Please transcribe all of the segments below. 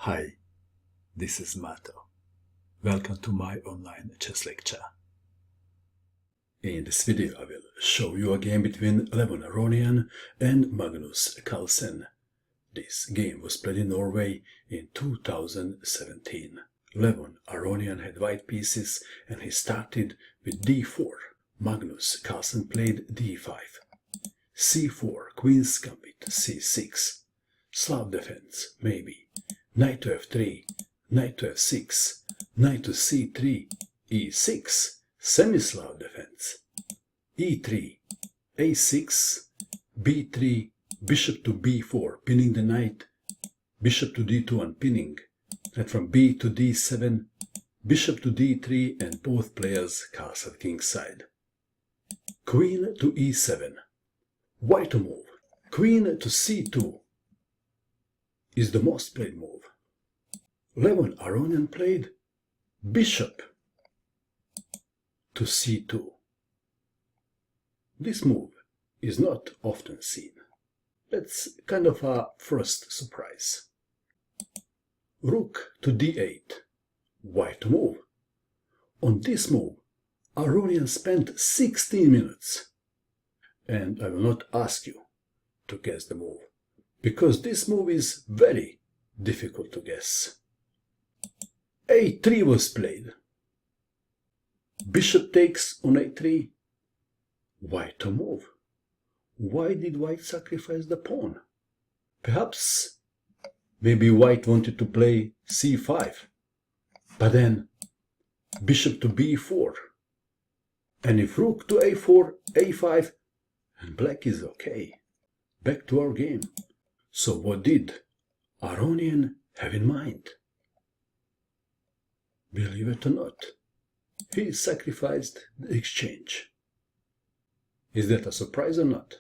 Hi, this is Mato. Welcome to my online chess lecture. In this video I will show you a game between Levon Aronian and Magnus Carlsen. This game was played in Norway in 2017. Levon Aronian had white pieces and he started with d4. Magnus Carlsen played d5. c4, Queen's Gambit, c6. Slav Defense, maybe. Knight to f3, knight to f6, knight to c3, e6, Semi-Slav Defense, e3, a6, b3, bishop to b4, pinning the knight, bishop to d2 unpinning, and from b to d7, bishop to d3, and both players castle kingside. Queen to e7, white to move, queen to c2 is the most played move. Levon Aronian played bishop to c2. This move is not often seen. That's kind of a first surprise. Rook to d8, white to move. On this move, Aronian spent 16 minutes. And I will not ask you to guess the move, because this move is very difficult to guess. a3 was played. Bishop takes on a3. White to move. Why did white sacrifice the pawn? Perhaps, maybe white wanted to play c5. But then, bishop to b4. And if rook to a4, a5, and black is okay. Back to our game. So what did Aronian have in mind? Believe it or not, he sacrificed the exchange. Is that a surprise or not?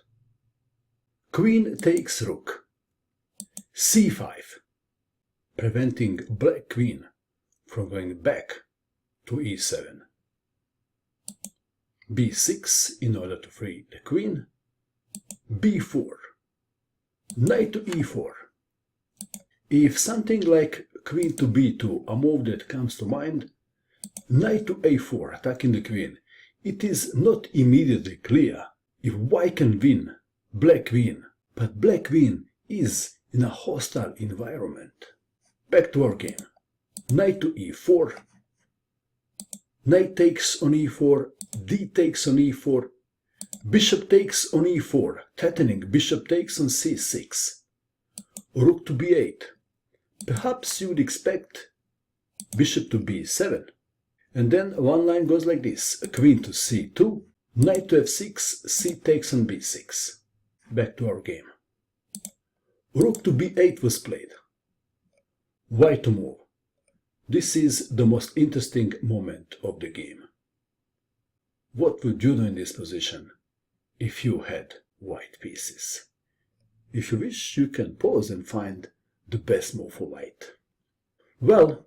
Queen takes rook. c5, preventing black queen from going back to e7. b6 in order to free the queen. b4. Knight to e4. If something like queen to b2, a move that comes to mind, knight to a4, attacking the queen, it is not immediately clear if white can win black queen, but black queen is in a hostile environment. Back to our game. Knight to e4. Knight takes on e4, d takes on e4, bishop takes on e4, threatening bishop takes on c6, rook to b8. Perhaps you would expect bishop to b7, and then one line goes like this: queen to c2, knight to f6, c takes on b6. Back to our game. Rook to b8 was played. White to move. This is the most interesting moment of the game. What would you do in this position if you had white pieces? If you wish, you can pause and find the best move for white. Well,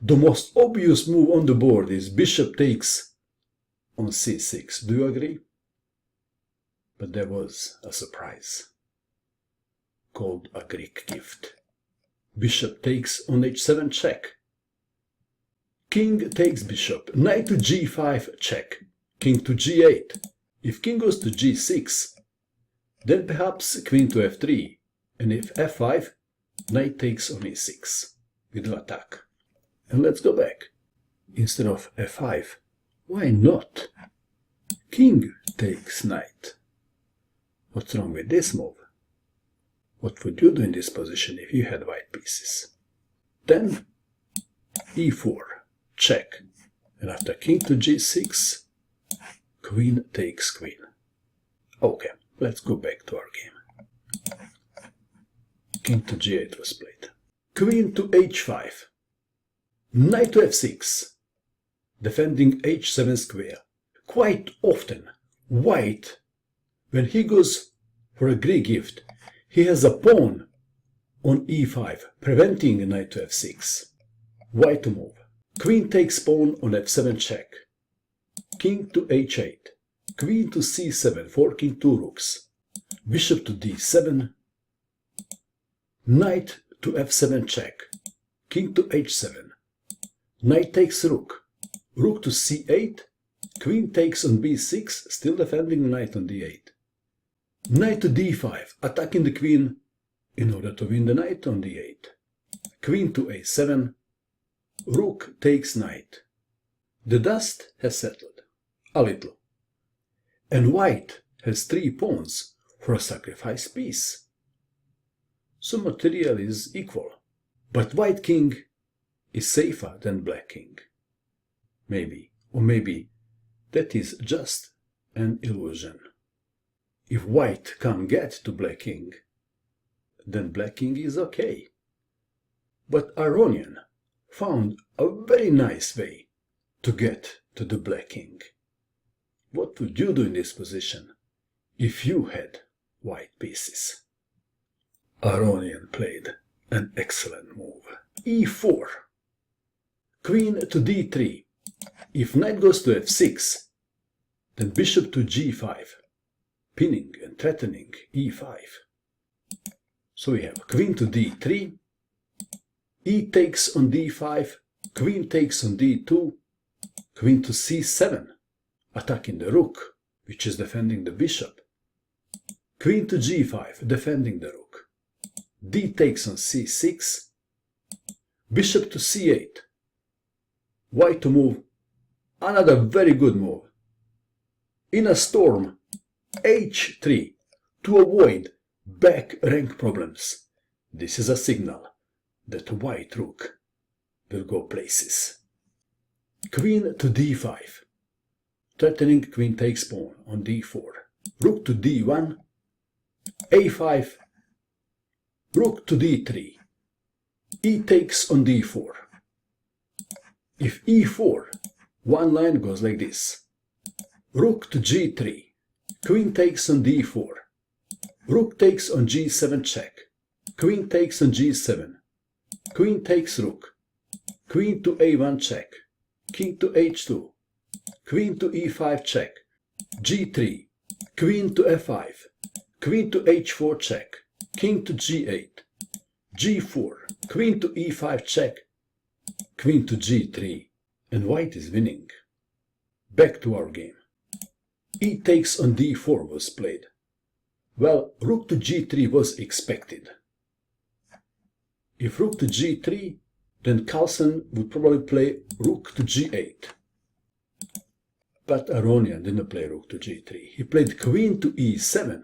the most obvious move on the board is bishop takes on c6. Do you agree? But there was a surprise, called a Greek gift. Bishop takes on h7 check. King takes bishop. Knight to g5 check. King to g8. If king goes to g6, then perhaps queen to f3. And if f5, knight takes on e6. Little attack. And let's go back. Instead of f5, why not? King takes knight. What's wrong with this move? What would you do in this position if you had white pieces? Then e4, check. And after king to g6, queen takes queen. Okay, let's go back to our game. King to g8 was played. Queen to h5. Knight to f6. Defending h7 square. Quite often, white, when he goes for a Greek gift, he has a pawn on e5, preventing knight to f6. White to move. Queen takes pawn on f7 check. King to h8. Queen to c7, forking two rooks. Bishop to d7. Knight to f7 check, king to h7, knight takes rook, rook to c8, queen takes on b6, still defending knight on d8, knight to d5, attacking the queen in order to win the knight on d8, queen to a7, rook takes knight. The dust has settled, a little, and white has 3 pawns for a sacrifice piece. So material is equal, but white king is safer than black king. Maybe, or maybe that is just an illusion. If white can't get to black king, then black king is okay. But Aronian found a very nice way to get to the black king. What would you do in this position if you had white pieces? Aronian played an excellent move. e4, queen to d3. If knight goes to f6, then bishop to g5, pinning and threatening e5. So we have queen to d3, e takes on d5, queen takes on d2, queen to c7, attacking the rook, which is defending the bishop, queen to g5, defending the rook, d takes on c6, bishop to c8, white to move, another very good move. In a storm, h3, to avoid back rank problems. This is a signal that white rook will go places. Queen to d5, threatening queen takes pawn on d4, rook to d1, a5, rook to d3, e takes on d4. If e4, one line goes like this, rook to g3, queen takes on d4, rook takes on g7 check, queen takes on g7, queen takes rook, queen to a1 check, king to h2, queen to e5 check, g3, queen to f5, queen to h4 check, king to g8, g4, queen to e5 check, queen to g3, and white is winning. Back to our game. E takes on d4 was played. Well, rook to g3 was expected. If rook to g3, then Carlsen would probably play rook to g8. But Aronian didn't play rook to g3. He played queen to e7,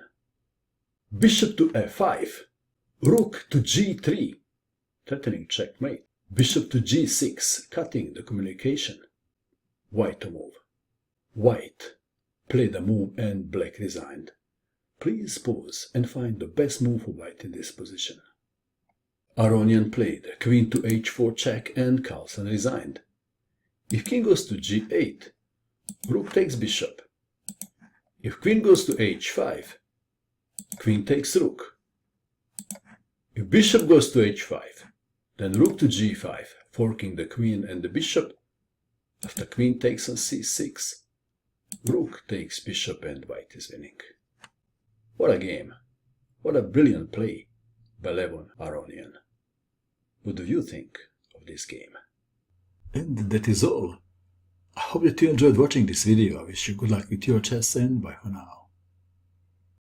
bishop to f5, rook to g3, threatening checkmate, bishop to g6, cutting the communication. White to move. White played a move and black resigned. Please pause and find the best move for white in this position. Aronian played queen to h4 check and Carlsen resigned. If king goes to g8, rook takes bishop. If queen goes to h5, queen takes rook. If bishop goes to h5, then rook to g5, forking the queen and the bishop. After queen takes on c6, rook takes bishop and white is winning. What a game. What a brilliant play by Levon Aronian. What do you think of this game? And that is all. I hope that you enjoyed watching this video. I wish you good luck with your chess and bye for now.